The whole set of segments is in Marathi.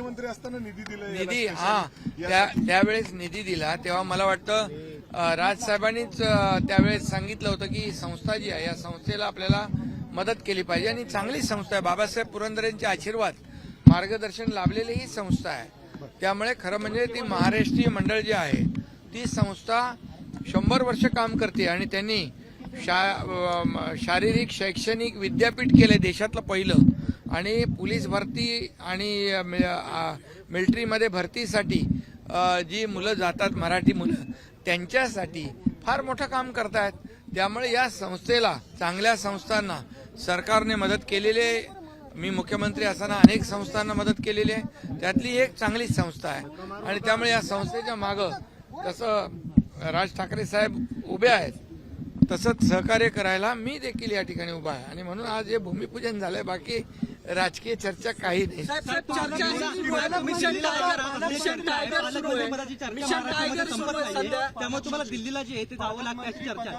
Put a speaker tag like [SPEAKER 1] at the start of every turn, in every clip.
[SPEAKER 1] मुख्यमंत्री असताना निधी दिला,
[SPEAKER 2] निधी त्यावेळेस निधी दिला तेव्हा मला वाटतं राजसाहेबांनीच त्यावेळेस सांगितलं होतं की ही संस्था जी आहे या संस्थेला आपल्याला मदत केली पाहिजे आणि चांगली संस्था आहे. बाबासाहेब पुरंदरेंचे आशीर्वाद मार्गदर्शन लाभलेली ही संस्था आहे. त्यामुळे खरं म्हणजे ती महाराष्ट्रीय मंडळ जी आहे ती संस्था 100 वर्ष काम करते आणि त्यांनी शारीरिक शैक्षणिक विद्यापीठ केलंय देशातलं पहिलं आणि पोलीस भरती आणि मिलिटरीमध्ये भरतीसाठी जी मुलं जातात मराठी मुलं त्यांच्यासाठी फार मोठं काम करतायत. त्यामुळे या संस्थेला चांगल्या संस्थांना सरकारने मदत केलेली आहे. मी मुख्यमंत्री असताना अनेक संस्थांना मदत केलेली आहे. त्यातली एक चांगली संस्था आहे आणि त्यामुळे या संस्थेच्या मागं जसं राज ठाकरे साहेब उभे आहेत तसंच सहकार्य करायला मी देखील या ठिकाणी उभा आहे आणि म्हणून आज हे भूमिपूजन झालंय. बाकी राजकीय चर्चा काही नाही.
[SPEAKER 3] त्यामुळे तुम्हाला दिल्लीला जे आहे ते जावं लागतं अशी चर्चा.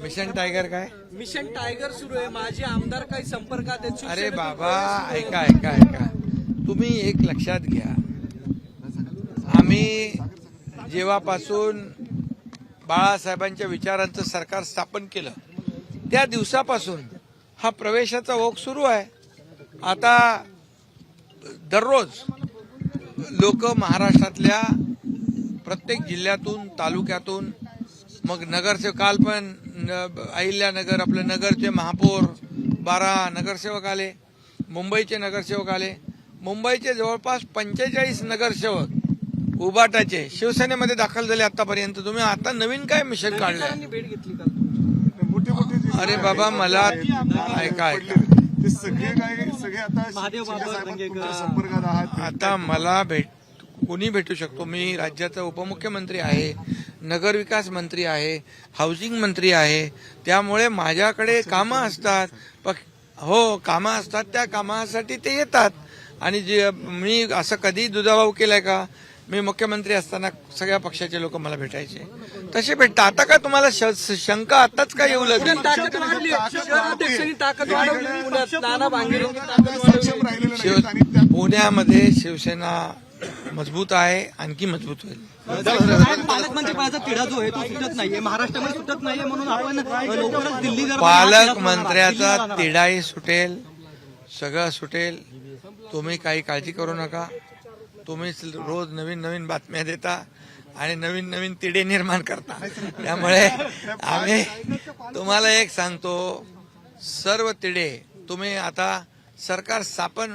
[SPEAKER 2] मिशन टायगर काय?
[SPEAKER 4] मिशन टायगर सुरू आहे. माझे आमदार काही संपर्कात आहेत.
[SPEAKER 2] अरे बाबा ऐका ऐका ऐका, तुम्ही एक लक्षात घ्या, आम्ही जेव्हापासून बाळासाहेबांच्या विचारांचं सरकार स्थापन केलं त्या दिवसापासून हा प्रवेशाचा ओघ सुरू आहे. आता दररोज लोक महाराष्ट्रातल्या प्रत्येक जिल्ह्यातून तालुक्यातून मग नगरसेवक, काल पण अहिल्यानगर आपलं नगरचे महापौर 12 नगरसेवक आले, मुंबईचे नगरसेवक आले. मुंबईचे जवळपास 45 नगरसेवक उबाटाचे शिवसेनेमध्ये दाखल झाले आतापर्यंत. तुम्ही आता नवीन काय मिशन काढलंय?
[SPEAKER 4] भेट घेतली का?
[SPEAKER 2] अरे बाबा मला ऐका ऐका,
[SPEAKER 1] ते सगळे आता संपर्कात आहात.
[SPEAKER 2] आता मला कोणी भेटू शकतो. मी राज्याचा उपमुख्यमंत्री आहे, नगरविकास मंत्री आहे, हाऊसिंग मंत्री आहे. त्यामुळे माझ्याकडे कामं असतात. हो कामं असतात, त्या कामासाठी ते येतात. आणि जे मी असं कधी दुजाभाव केलाय का? मी मुख्यमंत्री असताना सगळ्या पक्षाचे लोक मला भेटायचे, तसे भेटतात. आता काय तुम्हाला शंका आताच काय येऊ लागली? पुण्यामध्ये शिवसेना मजबूत आहे, आणखी मजबूत होईल.
[SPEAKER 3] पालकमंत्रीपदाचा तिढा जो आहे तो सुटत नाहीये, महाराष्ट्रामध्ये सुटत नाहीये, म्हणून आपण लवकरच दिल्ली
[SPEAKER 2] पालकमंत्र्याचा तिढाही सुटेल, सगळं सुटेल. तुम्ही काही काळजी करू नका. तुम्हीच रोज नवीन नवीन बातम्या देता आणि नवीन नवीन तिढे निर्माण करता. त्यामुळे आम्ही तुम्हाला एक सांगतो, सर्व तिढे तुम्ही आता सरकार स्थापन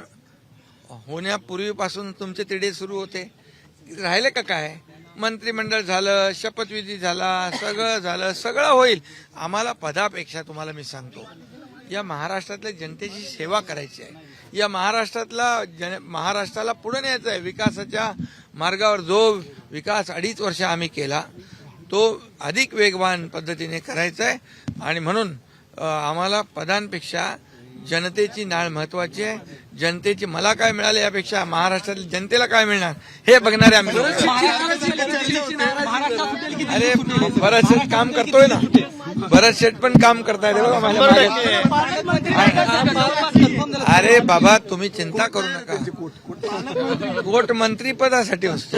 [SPEAKER 2] होण्यापूर्वीपासून तुमचे तिढे सुरू होते. राहिले का काय? मंत्रिमंडळ झालं, शपथविधी झाला, सगळं झालं, सगळं होईल. आम्हाला पदापेक्षा तुम्हाला मी सांगतो, या महाराष्ट्रातल्या जनतेची सेवा करायची आहे. या महाराष्ट्राला पुढे न्यायचं आहे. विकासाच्या मार्गावर जो विकास 2.5 वर्ष आम्ही केला तो अधिक वेगवान पद्धतीने करायचा आहे. आणि म्हणून आम्हाला पदांपेक्षा जनतेची नाळ महत्वाची आहे. जनतेची मला काय मिळाले यापेक्षा महाराष्ट्रातील जनतेला काय मिळणार हे बघणारे आम्ही. अरे भरत शेठ काम करतोय ना, भरत शेठ पण काम करतायत बघा माझ्या. अरे बाबा तुम्ही चिंता करू नका. कोट मंत्री पदासाठी असतो,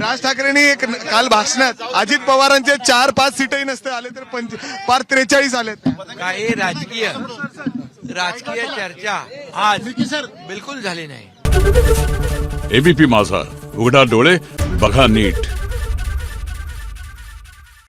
[SPEAKER 1] राज ठाकरेंनी काल भाषणात अजित पवारांचे 4-5 सीटही नसते आले तर पार 43 आलेत.
[SPEAKER 2] काही राजकीय चर्चा आज बिलकुल झाली नाही.
[SPEAKER 5] एबीपी माझा, उघडा डोळे बघा नीट.